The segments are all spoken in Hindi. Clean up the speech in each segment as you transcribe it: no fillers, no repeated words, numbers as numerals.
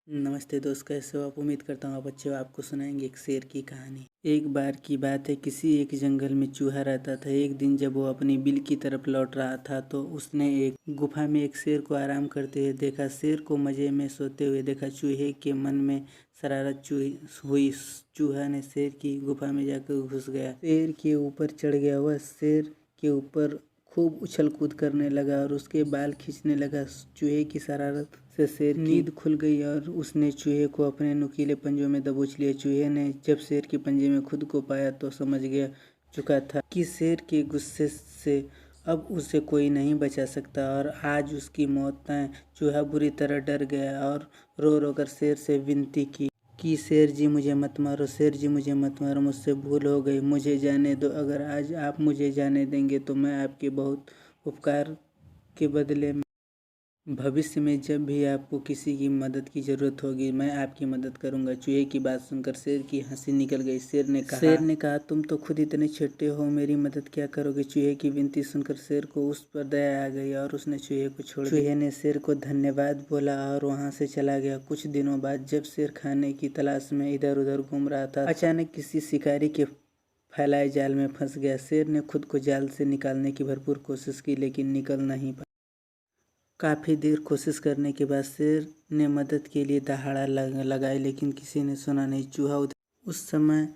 नमस्ते दोस्त, कैसे हो आप। उम्मीद करता हूँ आप अच्छे हो। आपको सुनाएंगे एक शेर की कहानी। एक बार की बात है, किसी एक जंगल में चूहा रहता था। एक दिन जब वो अपनी बिल की तरफ लौट रहा था तो उसने एक गुफा में एक शेर को आराम करते हुए देखा। शेर को मजे में सोते हुए देखा। चूहे के मन में शरारत हुई। चूहा ने शेर की गुफा में जाकर घुस गया। शेर के ऊपर चढ़ गया। वह शेर के ऊपर खूब उछल कूद करने लगा और उसके बाल खींचने लगा। चूहे की शरारत से शेर की नींद खुल गई और उसने चूहे को अपने नुकीले पंजों में दबोच लिया। चूहे ने जब शेर के पंजे में खुद को पाया तो समझ गया चुका था कि शेर के गुस्से से अब उसे कोई नहीं बचा सकता और आज उसकी मौत तय। चूहा बुरी तरह डर गया और रो रो कर शेर से विनती की कि शेर जी मुझे मत मारो, शेर जी मुझे मत मारो, मुझसे भूल हो गई, मुझे जाने दो। अगर आज आप मुझे जाने देंगे तो मैं आपके बहुत उपकार के बदले में भविष्य में जब भी आपको किसी की मदद की ज़रूरत होगी मैं आपकी मदद करूंगा। चूहे की बात सुनकर शेर की हंसी निकल गई। शेर ने कहा तुम तो खुद इतने छोटे हो, मेरी मदद क्या करोगे। चूहे की विनती सुनकर शेर को उस पर दया आ गई और उसने चूहे को छोड़ दिया। चूहे ने शेर को धन्यवाद बोला और वहाँ से चला गया। कुछ दिनों बाद जब शेर खाने की तलाश में इधर उधर घूम रहा था, अचानक किसी शिकारी के फैलाए जाल में फंस गया। शेर ने खुद को जाल से निकालने की भरपूर कोशिश की लेकिन निकल नहीं पाया। काफ़ी देर कोशिश करने के बाद शेर ने मदद के लिए दहाड़ा लगाई लेकिन किसी ने सुना नहीं। उस समय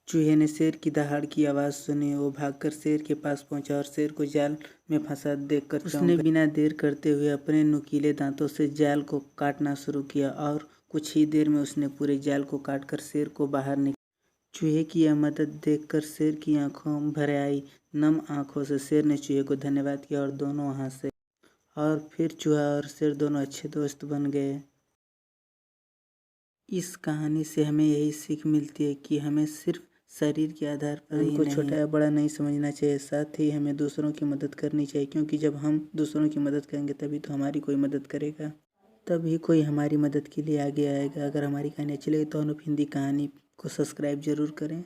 चूहे ने शेर की दहाड़ की आवाज़ सुनी। वो भागकर शेर के पास पहुंचा और शेर को जाल में फंसा देखकर उसने बिना देर करते हुए अपने नुकीले दांतों से जाल को काटना शुरू किया और कुछ ही देर में उसने पूरे जाल को काटकर शेर को बाहर निकाला। चूहे की यह मदद देखकर शेर की आंखों भर आई। नम आंखों से शेर ने चूहे को धन्यवाद किया और दोनों वहाँ से और फिर चूहा और शेर दोनों अच्छे दोस्त बन गए। इस कहानी से हमें यही सीख मिलती है कि हमें सिर्फ शरीर के आधार पर ही छोटा या बड़ा नहीं समझना चाहिए। साथ ही हमें दूसरों की मदद करनी चाहिए, क्योंकि जब हम दूसरों की मदद करेंगे तभी तो हमारी कोई मदद करेगा, तभी कोई हमारी मदद के लिए आगे आएगा। अगर हमारी कहानी अच्छी लगे तो हम हिंदी कहानी को सब्सक्राइब जरूर करें।